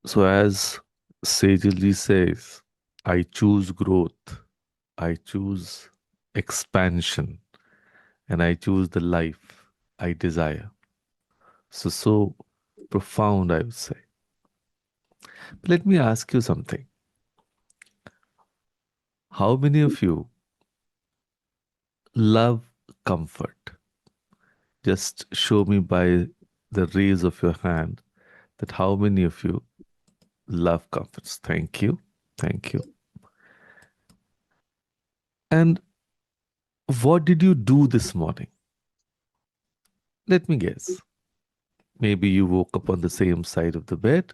So, as Sejal says, I choose growth, I choose expansion, and I choose the life I desire. So profound, I would say. But let me ask you something. How many of you love comfort? Just show me by the raise of your hand that how many of you love comforts. Thank you. Thank you. And what did you do this morning? Let me guess. Maybe you woke up on the same side of the bed,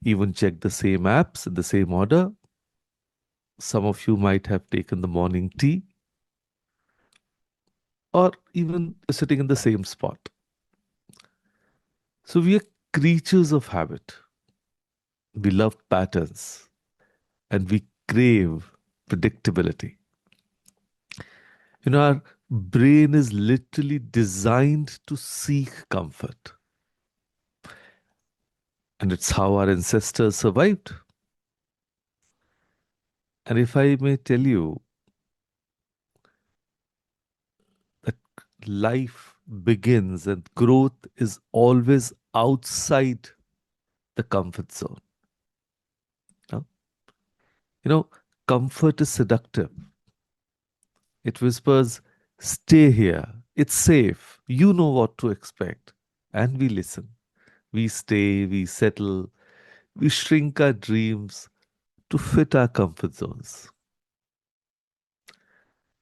even checked the same apps in the same order. Some of you might have taken the morning tea, or even sitting in the same spot. So we are creatures of habit. We love patterns and we crave predictability. Our brain is literally designed to seek comfort. And it's how our ancestors survived. And if I may tell you that life begins and growth is always outside the comfort zone. No? You know, Comfort is seductive. It whispers, stay here, it's safe, you know what to expect. And we listen. We stay, we settle, we shrink our dreams to fit our comfort zones.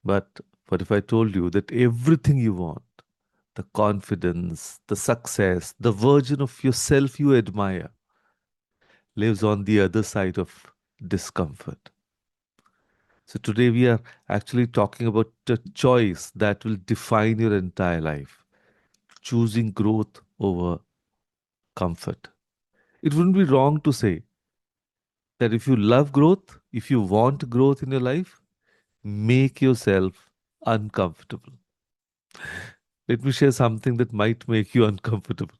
But what if I told you that everything you want, the confidence, the success, the version of yourself you admire, lives on the other side of discomfort? So today we are actually talking about a choice that will define your entire life, choosing growth over comfort. It wouldn't be wrong to say that if you love growth, if you want growth in your life, make yourself uncomfortable. Let me share something that might make you uncomfortable.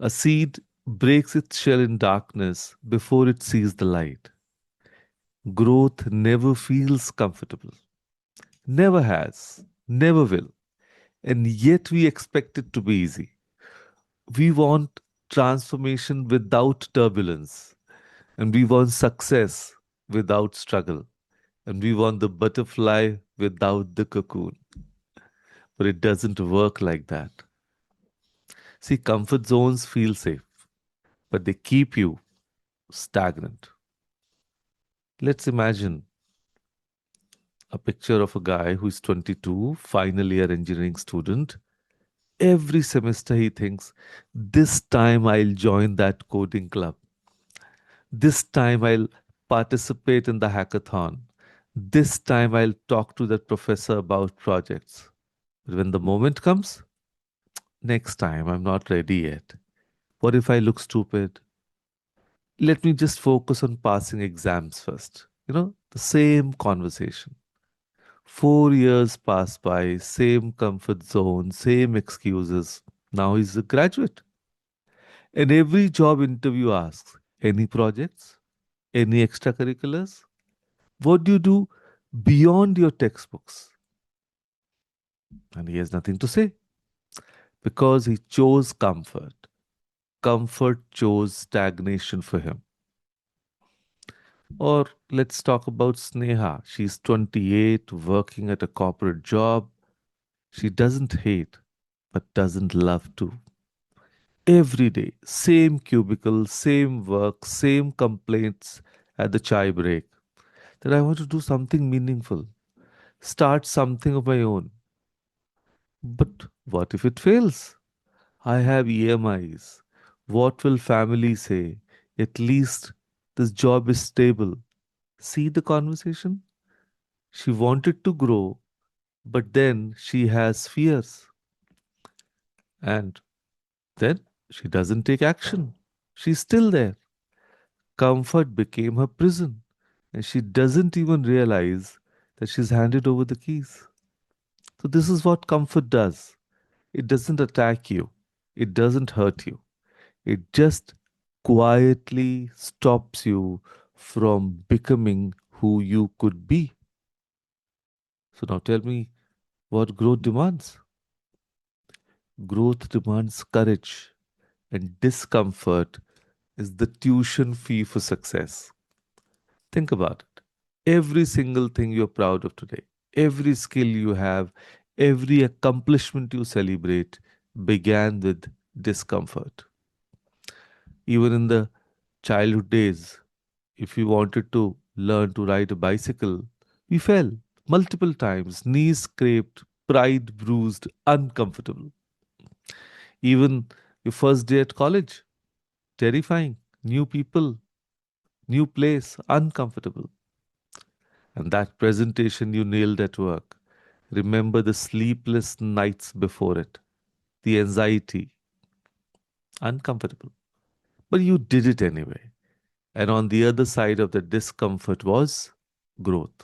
A seed breaks its shell in darkness before it sees the light. Growth never feels comfortable, never has, never will, and yet we expect it to be easy. We want transformation without turbulence, and we want success without struggle, and we want the butterfly without the cocoon. But it doesn't work like that. See, comfort zones feel safe, but they keep you stagnant. Let's imagine a picture of a guy who is 22, final year engineering student. Every semester he thinks, this time I'll join that coding club. This time I'll participate in the hackathon. This time I'll talk to that professor about projects. But when the moment comes, next time I'm not ready yet. What if I look stupid? Let me just focus on passing exams first. The same conversation. 4 years pass by, same comfort zone, same excuses. Now he's a graduate. And every job interview asks, any projects? Any extracurriculars? What do you do beyond your textbooks? And he has nothing to say because he chose comfort. Comfort chose stagnation for him. Or let's talk about Sneha. She's 28, working at a corporate job. She doesn't hate, but doesn't love to. Every day, same cubicle, same work, same complaints at the chai break. That I want to do something meaningful, start something of my own. But what if it fails? I have EMIs. What will family say? At least this job is stable. See the conversation? She wanted to grow, but then she has fears. And then she doesn't take action. She's still there. Comfort became her prison, and she doesn't even realize that she's handed over the keys. So, this is what comfort does. It doesn't attack you, it doesn't hurt you. It just quietly stops you from becoming who you could be. So now tell me what growth demands. Growth demands courage, and discomfort is the tuition fee for success. Think about it. Every single thing you're proud of today, every skill you have, every accomplishment you celebrate began with discomfort. Even in the childhood days, if we wanted to learn to ride a bicycle, we fell multiple times, knees scraped, pride bruised, uncomfortable. Even your first day at college, terrifying, new people, new place, uncomfortable. And that presentation you nailed at work, remember the sleepless nights before it, the anxiety, uncomfortable. But you did it anyway. And on the other side of the discomfort was growth.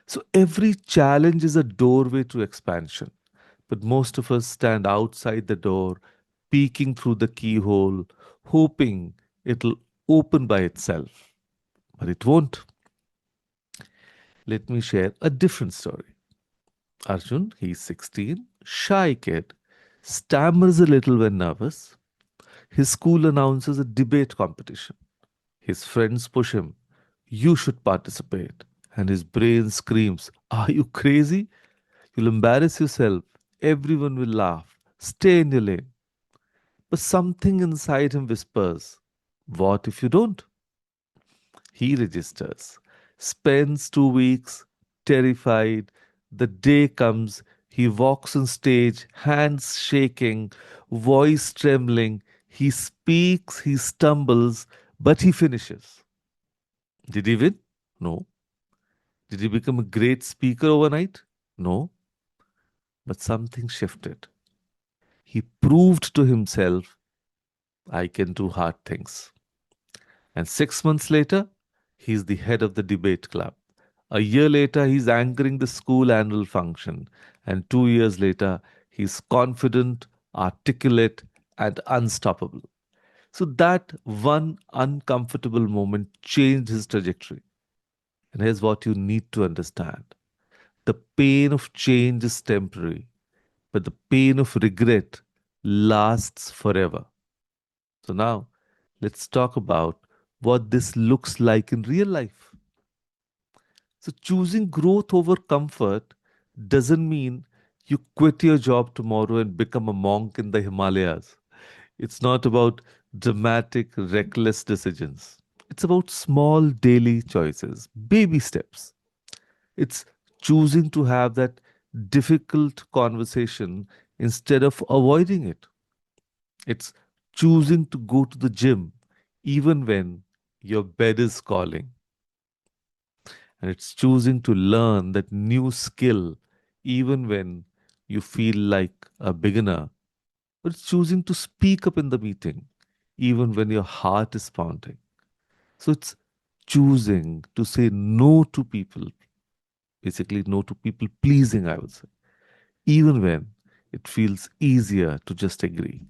So every challenge is a doorway to expansion. But most of us stand outside the door, peeking through the keyhole, hoping it'll open by itself. But it won't. Let me share a different story. Arjun, he's 16, shy kid, stammers a little when nervous. His school announces a debate competition. His friends push him. You should participate. And his brain screams, are you crazy? You'll embarrass yourself. Everyone will laugh. Stay in your lane. But something inside him whispers, what if you don't? He registers, spends 2 weeks terrified. The day comes, he walks on stage, hands shaking, voice trembling. He speaks, he stumbles, but he finishes. Did he win? No. Did he become a great speaker overnight? No. But something shifted. He proved to himself, I can do hard things. And 6 months later, he's the head of the debate club. A year later, he's anchoring the school annual function. And 2 years later, he's confident, articulate, and unstoppable. So that one uncomfortable moment changed his trajectory. And here's what you need to understand: the pain of change is temporary, but the pain of regret lasts forever. So now, let's talk about what this looks like in real life. So, choosing growth over comfort doesn't mean you quit your job tomorrow and become a monk in the Himalayas. It's not about dramatic, reckless decisions. It's about small daily choices, baby steps. It's choosing to have that difficult conversation instead of avoiding it. It's choosing to go to the gym even when your bed is calling. And it's choosing to learn that new skill even when you feel like a beginner. But it's choosing to speak up in the meeting even when your heart is pounding. So it's choosing to say no to people, basically, no to people pleasing, I would say, even when it feels easier to just agree.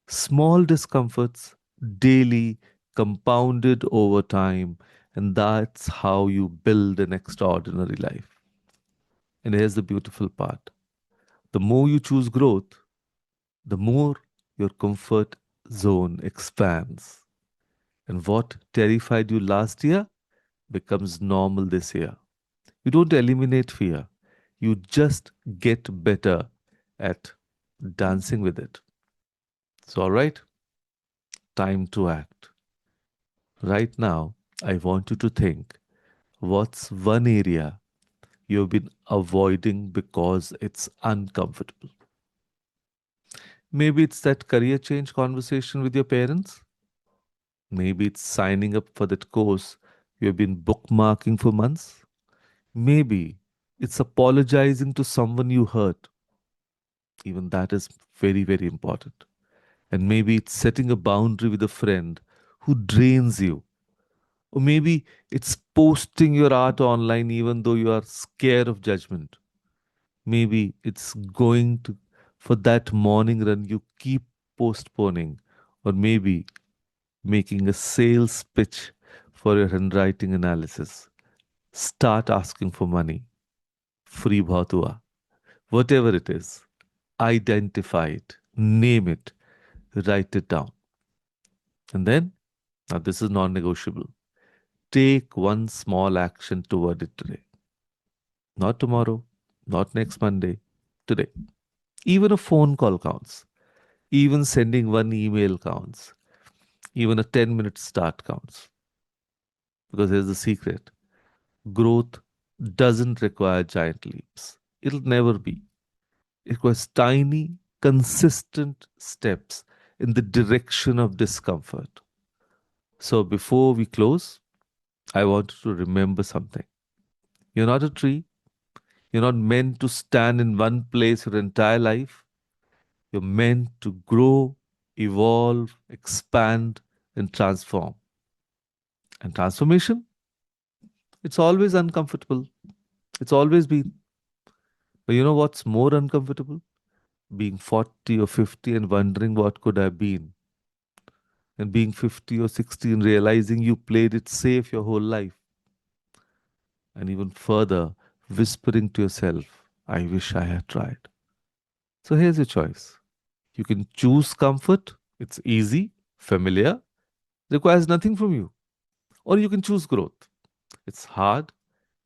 Small discomforts, daily, compounded over time, and that's how you build an extraordinary life. And here's the beautiful part: the more you choose growth, the more your comfort zone expands. And what terrified you last year becomes normal this year. You don't eliminate fear, you just get better at dancing with it. So, all right, time to act. Right now, I want you to think, what's one area you've been avoiding because it's uncomfortable? Maybe it's that career change conversation with your parents. Maybe it's signing up for that course you've been bookmarking for months. Maybe it's apologizing to someone you hurt. Even that is very, very important. And maybe it's setting a boundary with a friend who drains you. Or maybe it's posting your art online even though you are scared of judgment. Maybe it's going to for that morning run you keep postponing, or maybe making a sales pitch for your handwriting analysis. Start asking for money. Free bahut hua. Whatever it is, identify it, name it, write it down. And then, now this is non negotiable. Take one small action toward it today. Not tomorrow, not next Monday, today. Even a phone call counts. Even sending one email counts. Even a 10-minute start counts. Because here's the secret: growth doesn't require giant leaps. It'll never be. It requires tiny, consistent steps in the direction of discomfort. So before we close, I want you to remember something. You're not a tree. You're not meant to stand in one place your entire life. You're meant to grow, evolve, expand, and transform. And transformation, it's always uncomfortable. It's always been. But you know what's more uncomfortable? Being 40 or 50 and wondering what could have been. And being 50 or 60 and realizing you played it safe your whole life. And even further, whispering to yourself, I wish I had tried. So here's your choice. You can choose comfort. It's easy, familiar, requires nothing from you. Or you can choose growth. It's hard,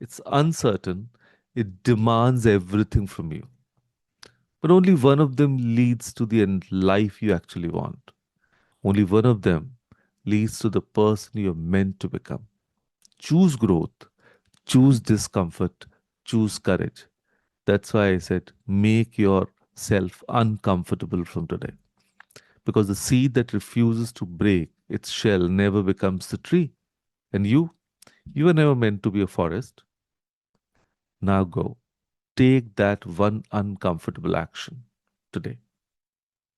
it's uncertain, it demands everything from you. But only one of them leads to the life you actually want. Only one of them leads to the person you're meant to become. Choose growth, choose discomfort, choose courage. That's why I said make yourself uncomfortable from today. Because the seed that refuses to break its shell never becomes the tree. And you were never meant to be a forest. Now go. Take that one uncomfortable action today.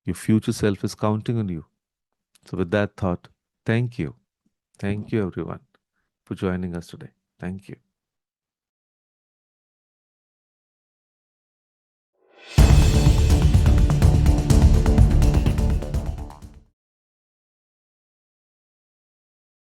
Your future self is counting on you. So, with that thought, thank you. Thank you, everyone, for joining us today. Thank you.